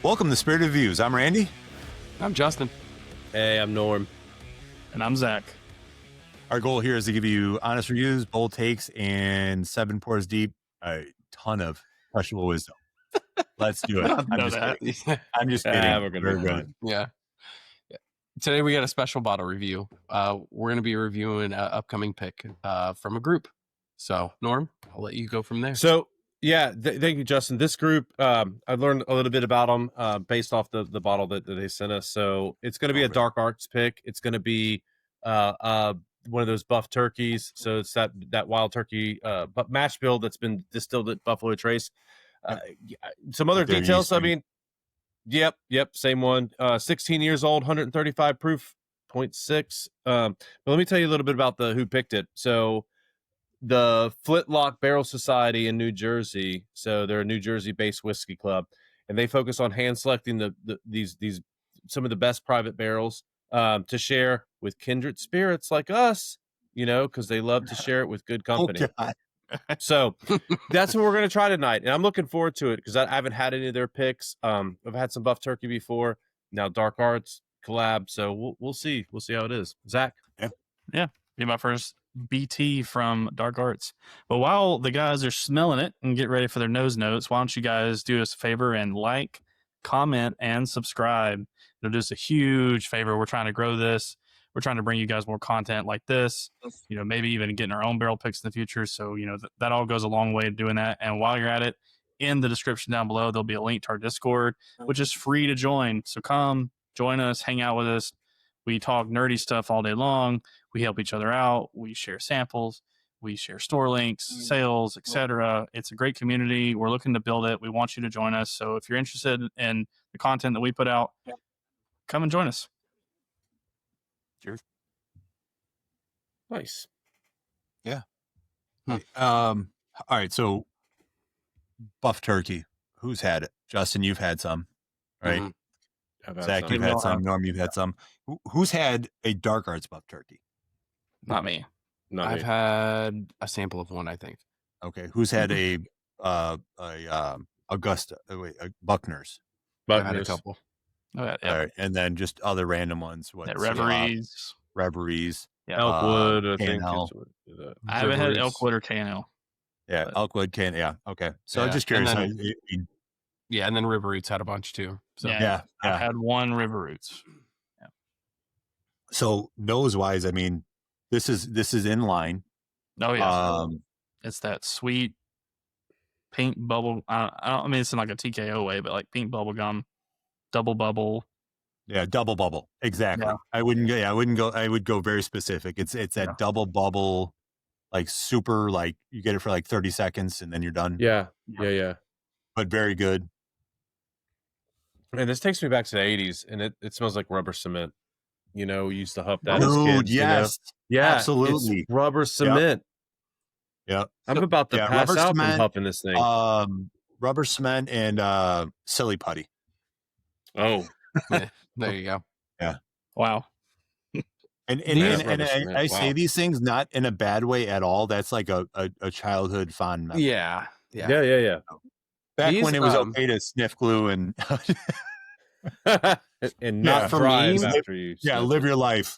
Welcome to Spirit of Views. I'm Randy. I'm Justin. Hey, I'm Norm. And I'm Zach. Our goal here is to give you honest reviews, bold takes, and 7 pours deep, a ton of questionable wisdom. Let's do it. I'm just kidding. We're gonna Very be good. fine. Yeah. Today we got a special bottle review. We're going to be reviewing an upcoming pick from a group. So, Norm, I'll let you go from there. So, yeah, thank you, Justin. This group, I learned a little bit about them based off the bottle that they sent us. So it's going to be a Dark Arts pick. It's going to be one of those buff turkeys. So it's that wild turkey but mash bill that's been distilled at Buffalo Trace. Some other details. I mean, yep, same one. 16 years old, 135 proof, 0.6. But let me tell you a little bit about who picked it. So the Flintlock Barrel Society in New Jersey. So they're a New Jersey-based whiskey club, and they focus on hand selecting these some of the best private barrels to share with kindred spirits like us, because they love to share it with good company. Oh, so that's what we're going to try tonight, and I'm looking forward to it because I haven't had any of their picks. I've had some buff turkey before. Now Dark Arts collab, so we'll see how it is. Zach, yeah, be my first BT from Dark Arts. But while the guys are smelling it and get ready for their nose notes, why don't you guys do us a favor and like, comment, and subscribe? It'll do us a huge favor. We're trying to grow this. We're trying to bring you guys more content like this, maybe even getting our own barrel picks in the future. So, that all goes a long way to doing that. And while you're at it, in the description down below, there'll be a link to our Discord, which is free to join. So come join us, hang out with us. We talk nerdy stuff all day long. We help each other out. We share samples. We share store links, sales, etc. It's a great community. We're looking to build it. We want you to join us. So if you're interested in the content that we put out, come and join us. Cheers. nice. Yeah. All right. So buff turkey. Who's had it? Justin, you've had some, right? Mhm. Zach, you've had some. Norm, you've had some. Who's had a Dark Arts buff turkey? Not me. I've had a sample of one, I think. Okay. Who's had a Augusta? Buckner's. I've had a couple. Oh, yeah. All right, and then just other random ones. Reveries. Yeah. Elkwood, I think. I haven't had Elkwood or KNL. Yeah, but Elkwood can. Yeah, okay. So Yeah, just curious. and then River Roots had a bunch too. So yeah. I've had one River Roots. Yeah. So nose wise, I mean, this is in line. Oh yeah. It's that sweet pink bubble. I mean, it's in like a TKO way, but like pink bubble gum, double bubble. Yeah, double bubble. Exactly. Yeah. I would go very specific. It's that double bubble, like super, like you get it for like 30 seconds and then you're done. Yeah. But very good. And this takes me back to the 80s, and it smells like rubber cement. We used to huff that Dude, as kids. yes. Yeah, absolutely. It's rubber cement. Yeah. I'm about to pass out from huffing this thing. Rubber cement and silly putty. Oh, there you go. Yeah. Wow. And I say these things not in a bad way at all. That's like a childhood fond memory. Yeah. Back when it was okay to sniff glue and and not for drive me, after you. live your life.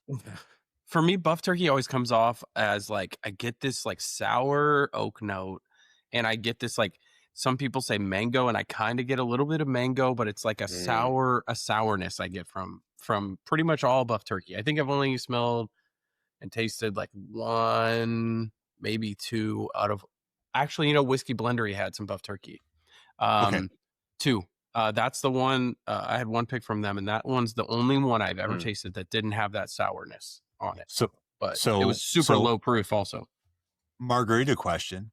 For me, buff turkey always comes off as like I get this like sour oak note, and I get this like some people say mango, and I kind of get a little bit of mango, but it's like a sourness I get from pretty much all buff turkey. I think I've only smelled and tasted like one, maybe two out of actually, Whiskey Blendery had some buff turkey. Okay. Two. That's the one. I had one pick from them, and that one's the only one I've ever tasted that didn't have that sourness on it. So it was super low proof also. Margarita question.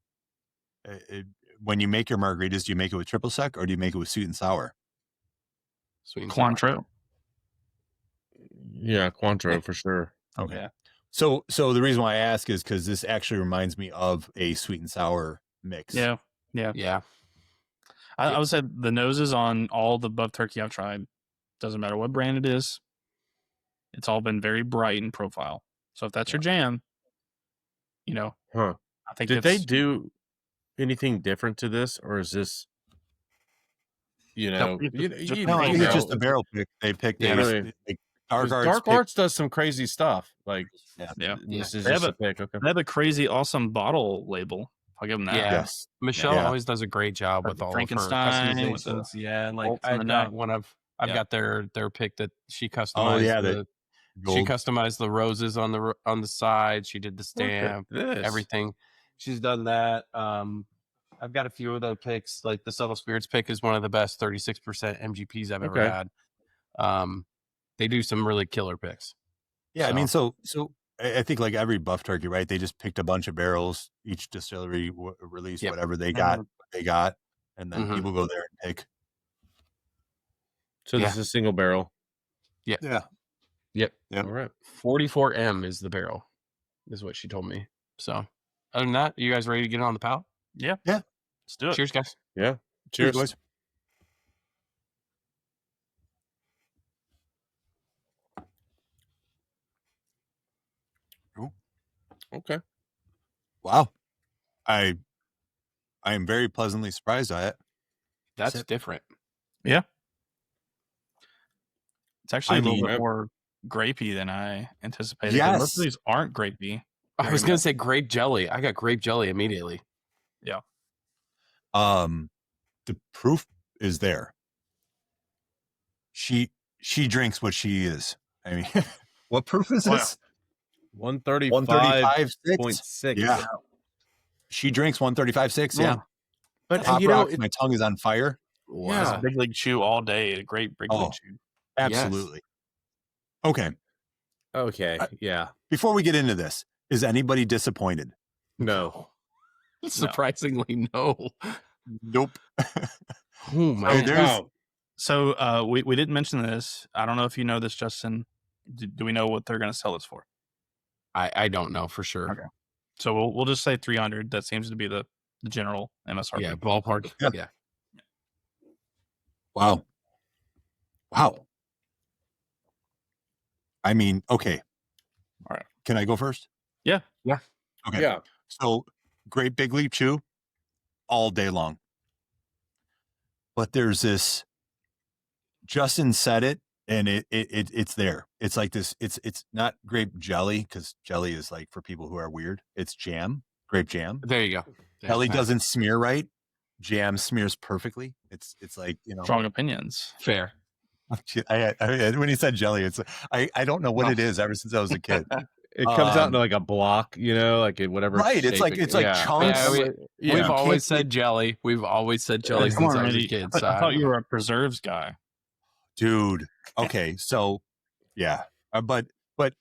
When you make your margaritas, do you make it with triple sec or do you make it with sweet and sour? Sweet and Cointreau. Yeah, Cointreau for sure. Okay. Yeah. So the reason why I ask is because this actually reminds me of a sweet and sour mix. Yeah. I would say the noses on all the buff turkey I've tried, doesn't matter what brand it is, it's all been very bright in profile. So if that's your jam, I think Did they do anything different to this, or is this you know, No, I think it's just a barrel pick. They picked really. Dark Arts. Dark Arts does some crazy stuff. Like, Yeah. this is They just have a pick. Okay. They have a crazy, awesome bottle label. I'll give them that. Yeah. Yes. Michelle always does a great job Like with the all of her Frankenstein with the customizations. Yeah, like bolts in the I've neck. got one of I've got their pick that she customized. Oh yeah, she customized the roses on the side. She did the stamp, everything. She's done that. I've got a few of those picks. Like the Subtle Spirits pick is one of the best 36% MGPs I've ever had. They do some really killer picks. Yeah, I mean, so I think like every buff turkey, right? They just picked a bunch of barrels. Each distillery released whatever they got, and then people go there and pick. So this is a single barrel. Yeah. Yep. All right. 44M is the barrel, is what she told me. So, other than that, you guys ready to get on the palate? Yeah. Let's do it. Cheers, guys. Yeah. Cheers, boys. Okay. Wow. I am very pleasantly surprised by it. That's different. Yeah. It's actually a little bit more grapey than I anticipated. Yes. Most of these aren't grapey. I was going to say grape jelly. I got grape jelly immediately. Yeah. The proof is there. She drinks what she is. I mean, what proof is this? 135.6. Yeah. She drinks 135.6. Yeah. But Pop rocks, my tongue is on fire. Wow. Big League Chew all day. A great Big League Chew. Absolutely. Yes. Okay. Yeah. Before we get into this, is anybody disappointed? No. Surprisingly, no. Nope. Oh my So we didn't mention this. I don't know if you know this, Justin. Do we know what they're going to sell this for? I don't know for sure. Okay. So we'll just say 300. That seems to be the general MSRP. Yeah, ballpark. Yeah. Wow. I mean, okay. All right. Can I go first? Yeah. Okay. Yeah. So great Big Leap Chew all day long. But there's this, Justin said it, and it's there. It's like this, it's not grape jelly, because jelly is like for people who are weird. It's jam, grape jam. There you go. Jelly doesn't smear right. Jam smears perfectly. It's like, strong opinions. Fair. When he said jelly, it's I don't know what it is ever since I was a kid. It comes out in like a block, like whatever. Right. It's like chunks. Yeah, we've always said jelly. We've always said jelly since I was a kid. I thought you were a preserves guy. Dude. Okay. So yeah. But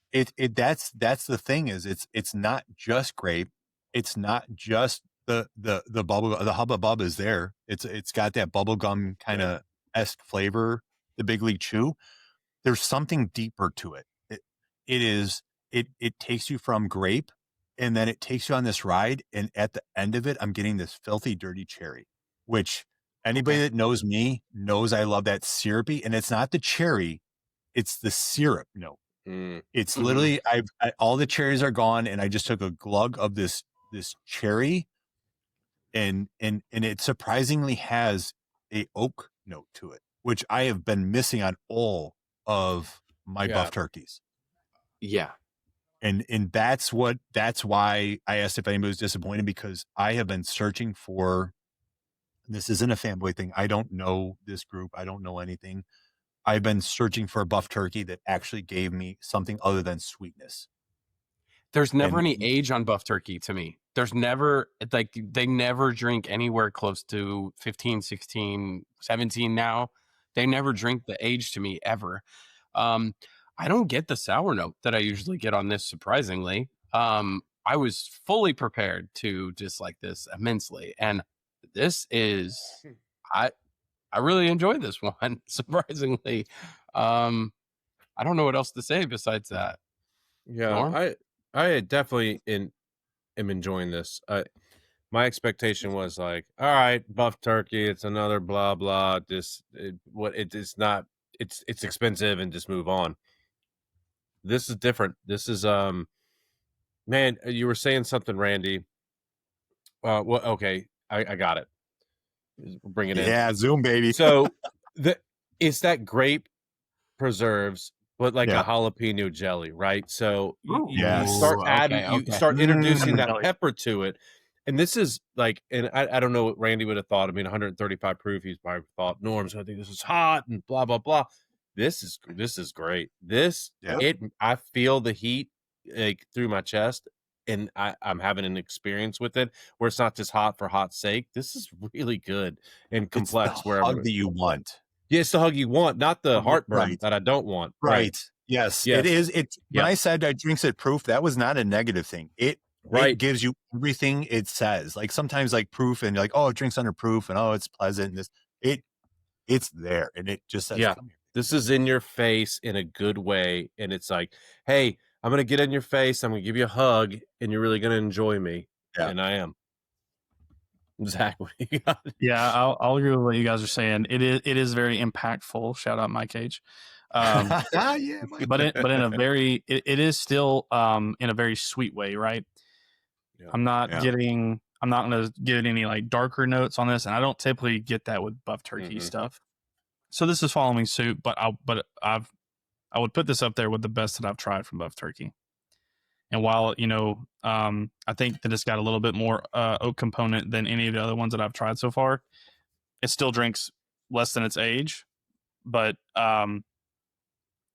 that's the thing is it's not just grape. It's not just the bubble. The Hubba Bubba is there. It's got that bubblegum kind of esque flavor. The Big League Chew. There's something deeper to it. It takes you from grape, and then it takes you on this ride. And at the end of it, I'm getting this filthy, dirty cherry, which anybody that knows me knows I love that syrupy. And it's not the cherry, it's the syrup. No, it's literally all the cherries are gone, and I just took a glug of this cherry, and it surprisingly has a oak note to it, which I have been missing on all of my buff turkeys. Yeah. And that's why I asked if anybody was disappointed, because I have been searching for, this isn't a fanboy thing. I don't know this group. I don't know anything. I've been searching for a buff turkey that actually gave me something other than sweetness. There's never any age on buff turkey to me. There's never, like, they never drink anywhere close to 15, 16, 17 now. They never drink the age to me ever. I don't get the sour note that I usually get on this, surprisingly. I was fully prepared to dislike this immensely. And this is, I really enjoyed this one, surprisingly. I don't know what else to say besides that. Yeah, Norm? I definitely am enjoying this. My expectation was like, all right, buff turkey, it's another blah blah. It's not. It's expensive, and just move on. This is different. This is man, you were saying something, Randy. Well, okay, I got it. Bring it in. Yeah, Zoom, baby. So It's that grape preserves, but like a Yeah. jalapeno jelly, right? So you Yes. start adding, Okay, you okay. start introducing Pepper that jelly. pepper to it. And this is like, and I don't know what Randy would have thought. I mean, 135 proof, he's probably thought Norm's gonna think this is hot and blah blah blah. This is great. Yeah. I feel the heat like through my chest, and I'm having an experience with it where it's not just hot for hot's sake. This is really good and It's the complex wherever. hug that you want. Yeah, it's the hug you want, not the heartburn Right. that I don't want. Right. Yes, it Yes. is. It's when Yep. I said I drinks it proof, that was not a negative thing. It Right. gives you everything it says. Like sometimes like proof and you're like, oh, it drinks under proof and oh, it's pleasant and this it's there and it just says Yeah. come here. This is in your face in a good way. And it's like, hey, I'm going to get in your face. I'm going to give you a hug and you're really going to enjoy me. Yeah. And I am. Zach, what do you got? Yeah, I'll agree with what you guys are saying. It is very impactful. Shout out Mike H. Yeah, Mike. But in a very it is still in a very sweet way, right? Yeah. I'm not Yeah. gonna get any like darker notes on this, and I don't typically get that with buff turkey stuff. So this is following suit, but I would put this up there with the best that I've tried from buff turkey. And while I think that it's got a little bit more oak component than any of the other ones that I've tried so far, it still drinks less than its age, but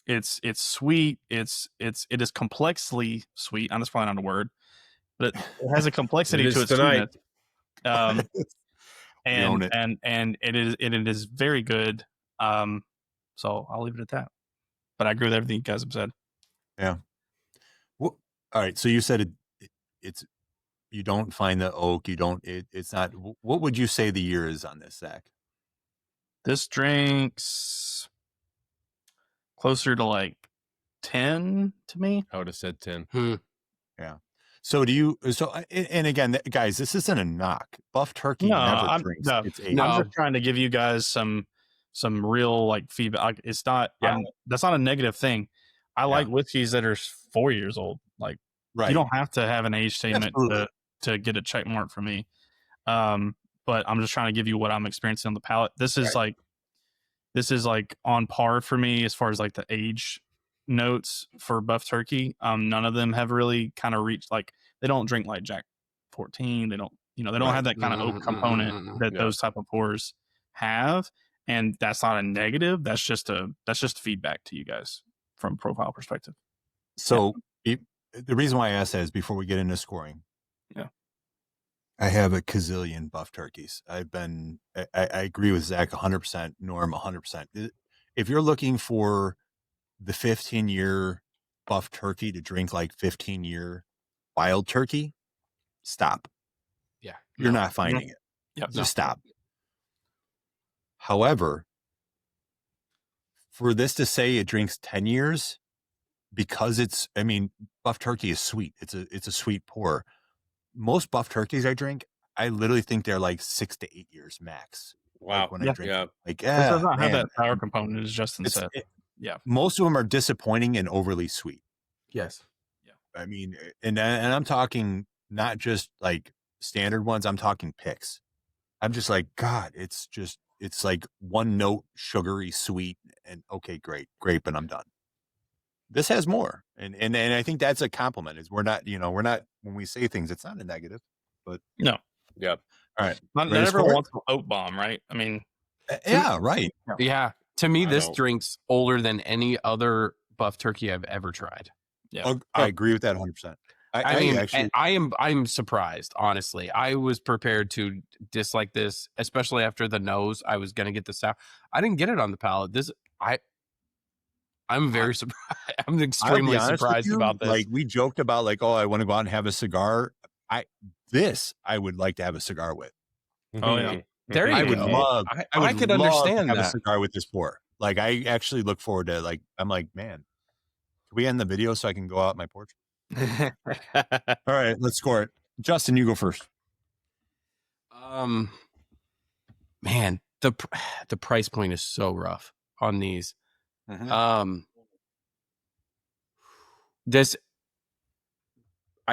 it's sweet. It is complexly sweet. And that's probably not a word, but it has a complexity It to is its tonight. sweetness. We own it. And it is very good. So I'll leave it at that. But I agree with everything you guys have said. Yeah. Well, all right. So you said it's you don't find the oak. You don't. It's not. What would you say the year is on this, Zach? This drinks closer to like 10 to me. I would have said 10. Yeah. So do you? So and again, guys, this isn't a knock. Buff turkey never drinks. No, It's I'm just trying to give you guys some real like feedback. Like, it's not. Yeah. That's not a negative thing. I like whiskeys that are 4 years old. Like, you don't have to have an age statement to get a check mark for me. But I'm just trying to give you what I'm experiencing on the palate. This is like on par for me as far as like the age notes for buff turkey. None of them have really kind of reached, like, they don't drink like Jack 14. They don't have that kind of oak component that those type of pours have. And that's not a negative. That's just feedback to you guys from profile perspective. So the reason why I asked that is before we get into scoring. Yeah. I have a gazillion buff turkeys. I agree with Zach 100%, Norm 100%. If you're looking for the 15-year buff turkey to drink like 15-year wild turkey, stop. Yeah. You're not finding it. Yep. Just stop. However, for this to say it drinks 10 years, because buff turkey is sweet. It's a sweet pour. Most buff turkeys I drink, I literally think they're like 6 to 8 years max. Wow. Like when I drink, this does not have that sour component, as Justin said. Most of them are disappointing and overly sweet. Yes. Yeah. I mean, and I'm talking not just like standard ones. I'm talking picks. I'm just like, God, it's like one note, sugary, sweet, and okay, great, and I'm done. This has more, and I think that's a compliment. Is we're not when we say things, it's not a negative, but no, yeah. All right, not everyone wants an oat bomb, right? I mean, yeah, right. Yeah, to me, this drink's older than any other buff turkey I've ever tried. Yeah, I agree with that 100%. I'm surprised, honestly. I was prepared to dislike this, especially after the nose. I was gonna get the sour. I didn't get it on the palate. I'm very surprised. I'm extremely surprised about this. Like, we joked about like, oh, I want to go out and have a cigar. I would like to have a cigar with. Oh yeah, there you I go. would love. I could understand to have that. a cigar with this pour. Like, I actually look forward to I'm like, man, can we end the video so I can go out my porch? All right, let's score it. Justin, you go first. Man, the price point is so rough on these. I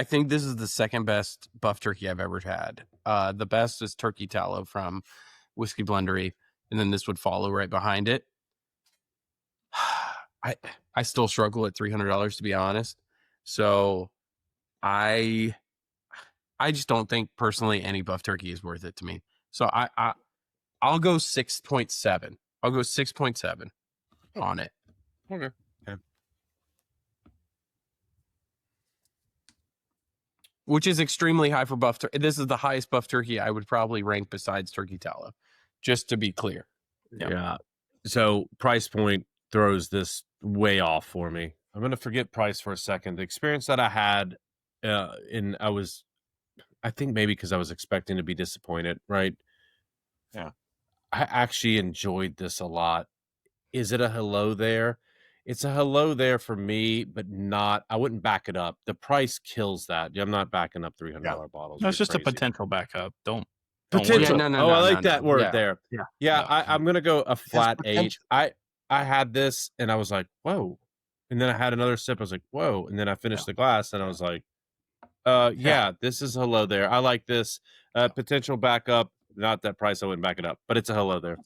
think this is the second best buff turkey I've ever had. The best is turkey tallow from Whiskey Blendery. and then this would follow right behind it. I still struggle at $300 to be honest. So I just don't think personally any buff turkey is worth it to me. So I'll go 6.7. I'll go 6.7 on it. Okay. Which is extremely high for buff turkey. This is the highest buff turkey I would probably rank besides turkey tallow, just to be clear. Yeah. So price point throws this way off for me. I'm going to forget price for a second. The experience that I had, I think maybe because I was expecting to be disappointed, right? Yeah. I actually enjoyed this a lot. Is it a hello there? It's a hello there for me, but not. I wouldn't back it up. The price kills that. I'm not backing up $300 bottles. No, it's You're just a crazy. potential backup. Don't Potential. Yeah, no, I like no, that no. word Yeah. there. Yeah. Yeah, Yeah. I'm gonna go a flat 8. potential. I had this and I was like, whoa. And then I had another sip. I was like, whoa. And then I finished the glass and I was like, yeah, this is a hello there. I like this. Potential backup. Not that price, I wouldn't back it up, but it's a hello there.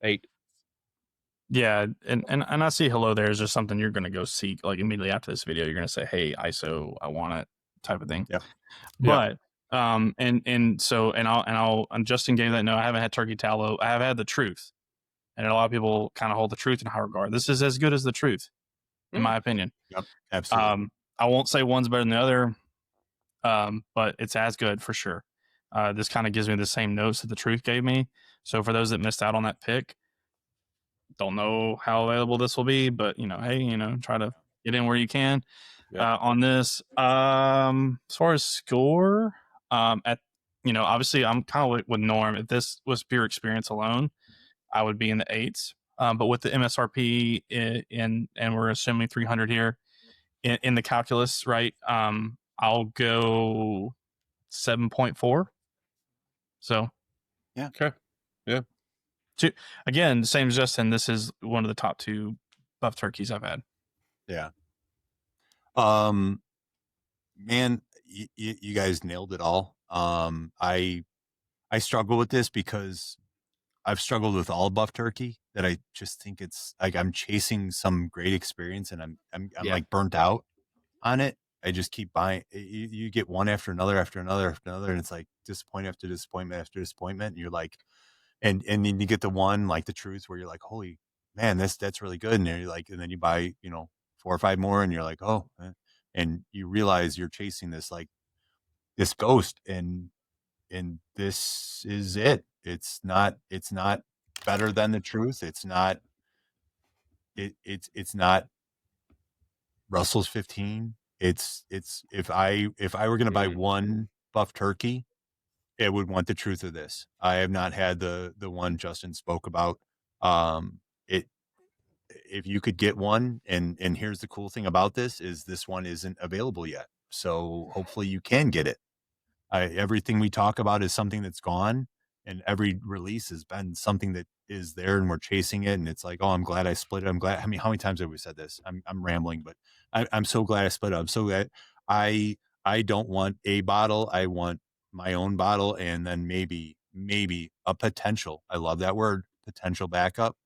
8. Yeah, and I see hello there is just something you're gonna go seek like immediately after this video. You're gonna say, hey, ISO, I want it, type of thing. Yeah. But and Justin gave that. No, I haven't had turkey tallow. I have had the truth, and a lot of people kind of hold the truth in high regard. This is as good as the truth, in my opinion. Yep, absolutely. I won't say one's better than the other, but it's as good for sure. This kind of gives me the same notes that the truth gave me. So for those that missed out on that pick, don't know how available this will be, but hey, try to get in where you can. On this. As far as score, obviously I'm kind of with Norm. If this was pure experience alone, I would be in the 8s. But with the MSRP and we're assuming 300 here in the calculus, right? I'll go 7.4. So yeah. Okay. Yeah. Again, same as Justin. This is one of the top 2 buff turkeys I've had. Yeah. Man, you guys nailed it all. I struggle with this because I've struggled with all buff turkey, that I just think it's like I'm chasing some great experience and I'm like burnt out on it. I just keep buying. You get one after another, and it's like disappointment after disappointment after disappointment. And you're like, and then you get the one like the truth where you're like, holy man, that's really good. And then you're like, and then you buy 4 or 5 more, and you're like, oh, and you realize you're chasing this this ghost, and this is it. It's not better than the truth. It's not. It's not Russell's 15. It's if I were going to buy one buff turkey, it would want the truth of this. I have not had the one Justin spoke about. If you could get one, and here's the cool thing about this one isn't available yet. So hopefully you can get it. Everything we talk about is something that's gone, and every release has been something that is there, and we're chasing it. And it's like, oh, I'm glad I split it. I'm glad. I mean, how many times have we said this? I'm rambling, but I'm so glad I split it. I'm so glad. I don't want a bottle. I want my own bottle, and then maybe a potential. I love that word, potential backup.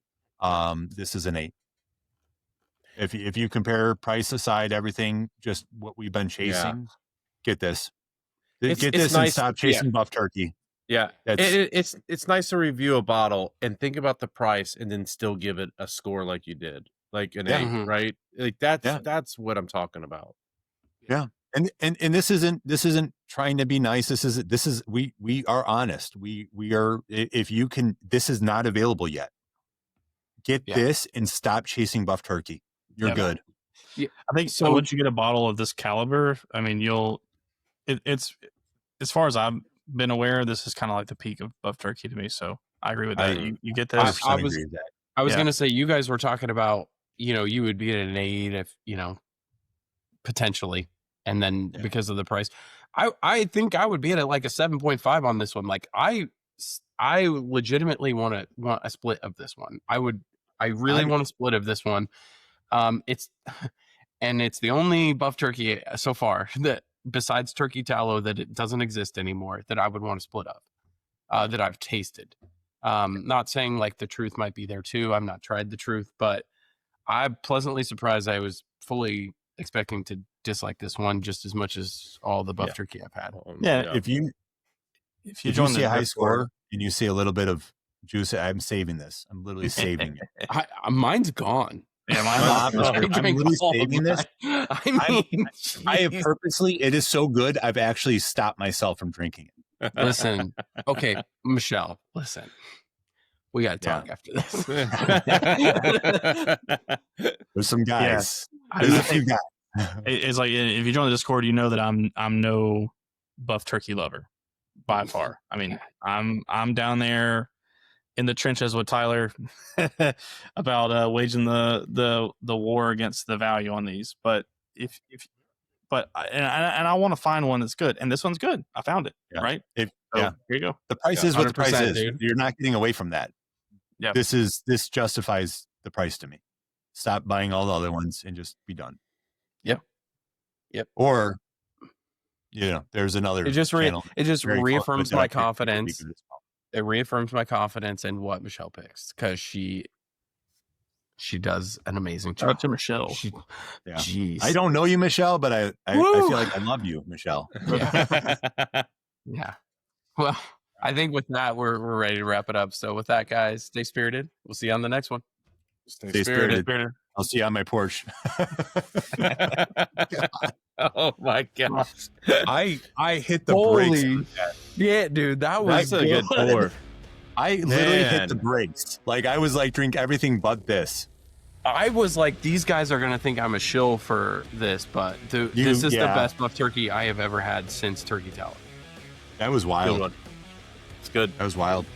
This is an 8. If you compare price aside, everything, just what we've been chasing, get this. Get this and stop chasing buff turkey. Yeah, it's nice to review a bottle and think about the price and then still give it a score like you did, like an 8, right? Like that's what I'm talking about. Yeah, and this isn't trying to be nice. This is we are honest. We are. If you can, this is not available yet. Get this and stop chasing buff turkey. You're good. Yeah, I think so. Once you get a bottle of this caliber, I mean, it's as far as I've been aware, this is kind of like the peak of buff turkey to me. So I agree with that. You get this. I was going to say, you guys were talking about, you would be at an 8 if, potentially. And then because of the price, I think I would be at like a 7.5 on this one. Like I legitimately want a split of this one. I really want a split of this one. It's the only buff turkey so far that besides turkey tallow that it doesn't exist anymore that I would want to split up, that I've tasted. Not saying like the truth might be there too. I've not tried the truth, but I'm pleasantly surprised. I was fully expecting to dislike this one just as much as all the buff turkey I've had. Yeah, if you join see the a high Discord- score and you see a little bit of juice, I'm saving this. I'm literally saving it. Mine's gone. Yeah, I'm drank literally all of saving this. mine. I mean, I have jeez. purposely. It is so good. I've actually stopped myself from drinking it. Listen, okay, Michelle, listen. We got to talk after this. There's some guys. I There's a few guys. It's like if you join the Discord, you know that I'm no buff turkey lover by far. I mean, I'm down there in the trenches with Tyler about waging the war against the value on these. But I want to find one that's good, and this one's good. I found it. Yeah. Right. Here you go. The price is what the price 100%, is. dude. You're not getting away from that. Yeah. This justifies the price to me. Stop buying all the other ones and just be done. Yep. Or, there's another. It just very reaffirms close my that I think would be confidence. good as well. It reaffirms my confidence in what Michelle picks because she does an amazing Shout out job. to Michelle. Yeah. Jeez. I don't know you, Michelle, but I feel like I love you, Michelle. Yeah. Well, I think with that we're ready to wrap it up. So with that, guys, stay spirited. We'll see you on the next one. Stay spirited. I'll see you on my porch. Oh my gosh. I hit the brakes. on that. Yeah, dude, that was That's a good pour. I literally hit Man. the brakes. Like I was like, drink everything but this. I was like, these guys are gonna think I'm a shill for this, but this is the best buff turkey I have ever had since Turkey Tower. That was wild. Good one. It's good. That was wild.